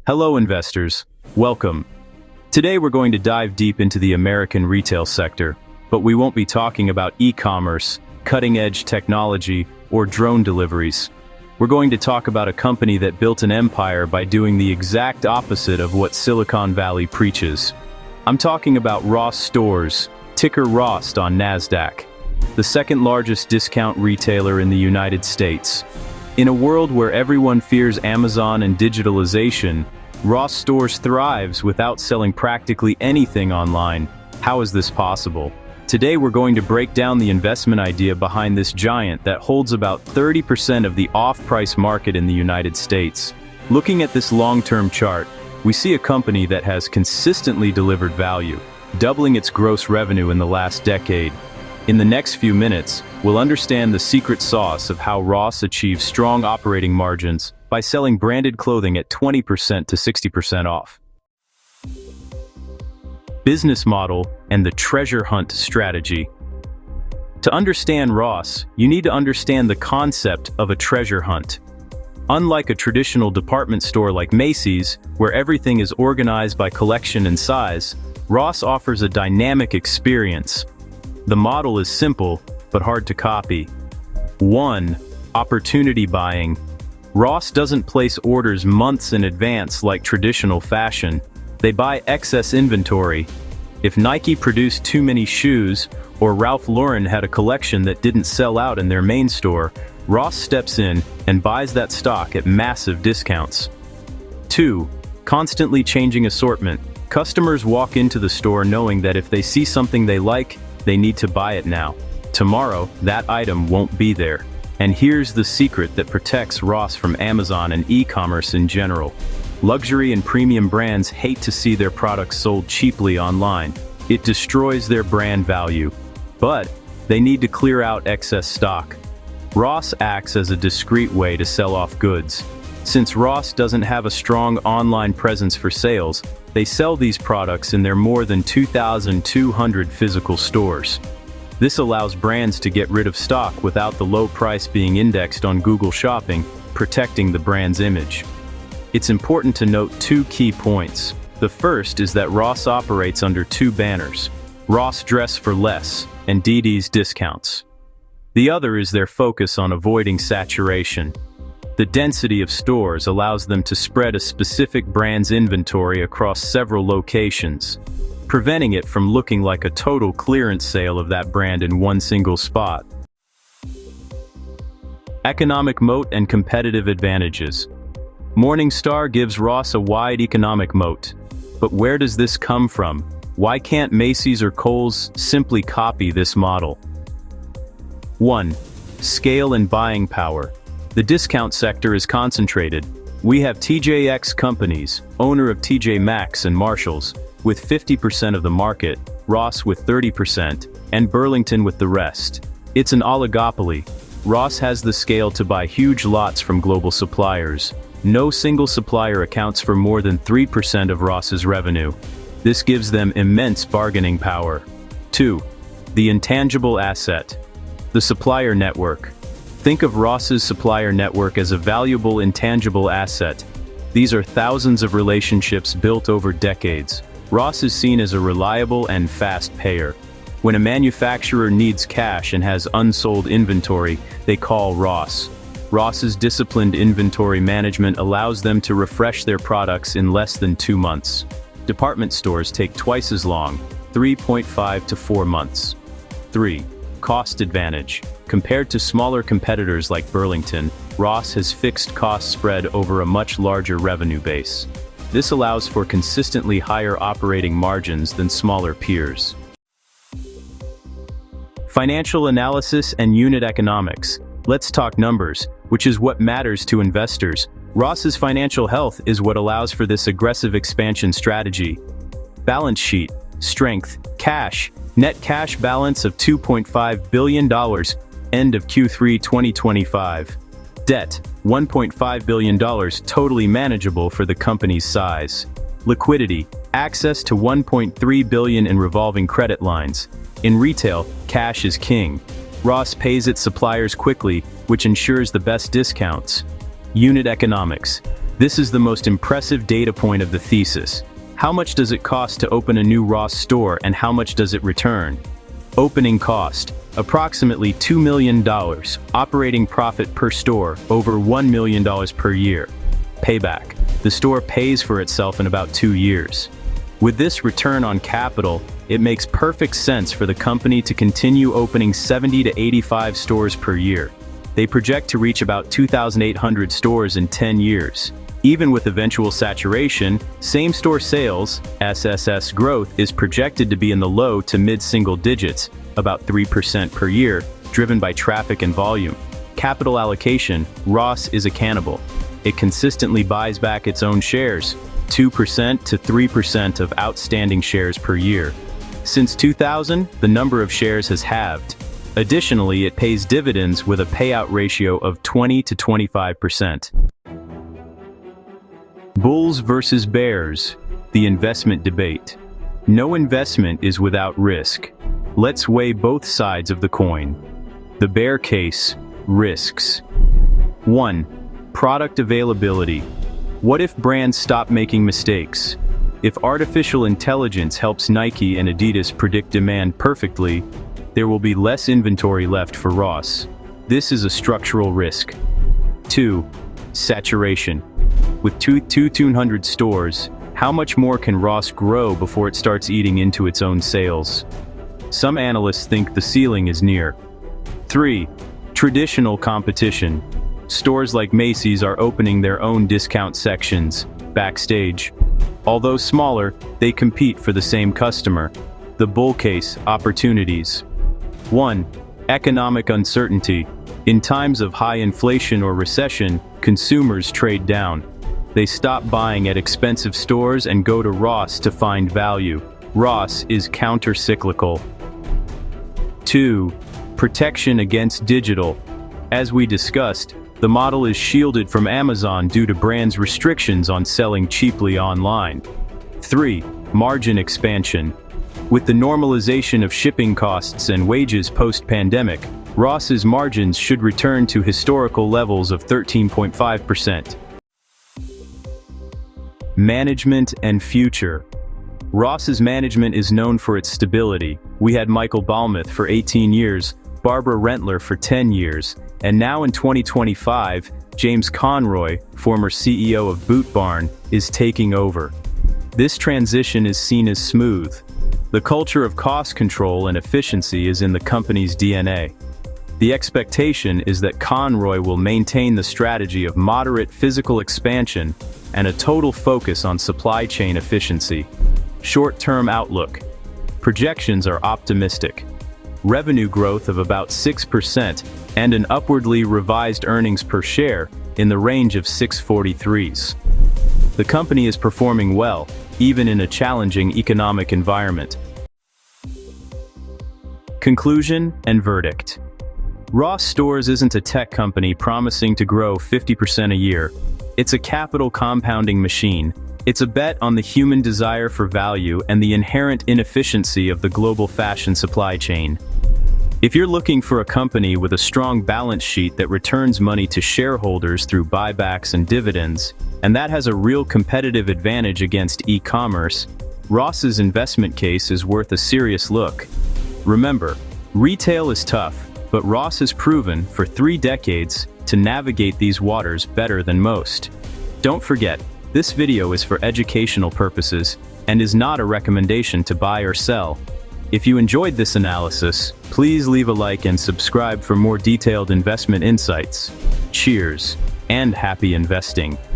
Hello investors, welcome. Today we're going to dive deep into the American retail sector, but we won't be talking about e-commerce, cutting-edge technology, or drone deliveries. We're going to talk about a company that built an empire by doing the exact opposite of what Silicon Valley preaches. I'm talking about ROST Stores, ticker ROST on NASDAQ, the second largest discount retailer in the United States. In a world where everyone fears Amazon and digitalization, ROST Stores thrives without selling practically anything online. How is this possible? Today we're going to break down the investment idea behind this giant that holds about 30% of the off-price market in the United States. Looking at this long-term chart, we see a company that has consistently delivered value, doubling its gross revenue in the last decade. In the next few minutes, we'll understand the secret sauce of how ROST achieves strong operating margins by selling branded clothing at 20% to 60% off. Business model and the treasure hunt strategy. To understand ROST, you need to understand the concept of a treasure hunt. Unlike a traditional department store like Macy's, where everything is organized by collection and size, ROST offers a dynamic experience. The model is simple, but hard to copy. 1. Opportunity buying. ROST doesn't place orders months in advance like traditional fashion. They buy excess inventory. If Nike produced too many shoes, or Ralph Lauren had a collection that didn't sell out in their main store, ROST steps in and buys that stock at massive discounts. 2. Constantly changing assortment. Customers walk into the store knowing that if they see something they like, they need to buy it now. Tomorrow, that item won't be there. And here's the secret that protects ROST from Amazon and e-commerce in general. Luxury and premium brands hate to see their products sold cheaply online. It destroys their brand value. But they need to clear out excess stock. ROST acts as a discreet way to sell off goods. Since ROST doesn't have a strong online presence for sales, they sell these products in their more than 2,200 physical stores. This allows brands to get rid of stock without the low price being indexed on Google Shopping, protecting the brand's image. It's important to note two key points. The first is that ROST operates under two banners: ROST Dress for Less and DD's Discounts. The other is their focus on avoiding saturation. The density of stores allows them to spread a specific brand's inventory across several locations, preventing it from looking like a total clearance sale of that brand in one single spot. Economic moat and competitive advantages. Morningstar gives ROST a wide economic moat. But where does this come from? Why can't Macy's or Kohl's simply copy this model? 1. Scale and buying power. The discount sector is concentrated. We have TJX Companies, owner of TJ Maxx and Marshalls, with 50% of the market, ROST with 30%, and Burlington with the rest. It's an oligopoly. ROST has the scale to buy huge lots from global suppliers. No single supplier accounts for more than 3% of ROST's revenue. This gives them immense bargaining power. 2. The intangible asset. The supplier network. Think of ROST's supplier network as a valuable intangible asset. These are thousands of relationships built over decades. ROST is seen as a reliable and fast payer. When a manufacturer needs cash and has unsold inventory, they call ROST. ROST's disciplined inventory management allows them to refresh their products in less than 2 months. Department stores take twice as long, 3.5 to 4 months. 3. Cost advantage. Compared to smaller competitors like Burlington, ROST has fixed costs spread over a much larger revenue base. This allows for consistently higher operating margins than smaller peers. Financial analysis and unit economics. Let's talk numbers, which is what matters to investors. ROST's financial health is what allows for this aggressive expansion strategy. Balance sheet, strength, cash, net cash balance of $2.5 billion, end of Q3 2025. Debt, $1.5 billion, totally manageable for the company's size. Liquidity, access to $1.3 billion in revolving credit lines. In retail, cash is king. ROST pays its suppliers quickly, which ensures the best discounts. Unit economics. This is the most impressive data point of the thesis. How much does it cost to open a new ROST store and how much does it return? Opening cost, approximately $2 million. Operating profit per store, over $1 million per year. Payback, the store pays for itself in about 2 years. With this return on capital, it makes perfect sense for the company to continue opening 70 to 85 stores per year. They project to reach about 2,800 stores in 10 years. Even with eventual saturation, same-store sales, SSS growth is projected to be in the low to mid-single digits, about 3% per year, driven by traffic and volume. Capital allocation, ROST is a cannibal. It consistently buys back its own shares, 2% to 3% of outstanding shares per year. Since 2000, the number of shares has halved. Additionally, it pays dividends with a payout ratio of 20 to 25%. Bulls versus bears, the investment debate. No investment is without risk. Let's weigh both sides of the coin. The bear case, risks. 1. Product availability. What if brands stop making mistakes? If artificial intelligence helps Nike and Adidas predict demand perfectly, there will be less inventory left for ROST. This is a structural risk. 2. Saturation. With 200 stores, how much more can ROST grow before it starts eating into its own sales? Some analysts think the ceiling is near. 3. Traditional competition. Stores like Macy's are opening their own discount sections, backstage. Although smaller, they compete for the same customer. The bull case, opportunities. 1. Economic uncertainty. In times of high inflation or recession, consumers trade down. They stop buying at expensive stores and go to ROST to find value. ROST is counter-cyclical. 2. Protection against digital. As we discussed, the model is shielded from Amazon due to brands' restrictions on selling cheaply online. 3. Margin expansion. With the normalization of shipping costs and wages post-pandemic, ROST's margins should return to historical levels of 13.5%. Management and future. ROST's management is known for its stability. We had Michael Balmuth for 18 years, Barbara Rentler for 10 years, and now in 2025, James Conroy, former CEO of Boot Barn, is taking over. This transition is seen as smooth. The culture of cost control and efficiency is in the company's DNA. The expectation is that Conroy will maintain the strategy of moderate physical expansion and a total focus on supply chain efficiency. Short-term outlook. Projections are optimistic. Revenue growth of about 6% and an upwardly revised earnings per share in the range of 643s. The company is performing well, even in a challenging economic environment. Conclusion and verdict. ROST Stores isn't a tech company promising to grow 50% a year. It's a capital compounding machine. It's a bet on the human desire for value and the inherent inefficiency of the global fashion supply chain. If you're looking for a company with a strong balance sheet that returns money to shareholders through buybacks and dividends, and that has a real competitive advantage against e-commerce, ROST's investment case is worth a serious look. Remember, retail is tough, but ROST has proven, for 3 decades, to navigate these waters better than most. Don't forget, this video is for educational purposes and is not a recommendation to buy or sell. If you enjoyed this analysis, please leave a like and subscribe for more detailed investment insights. Cheers, and happy investing.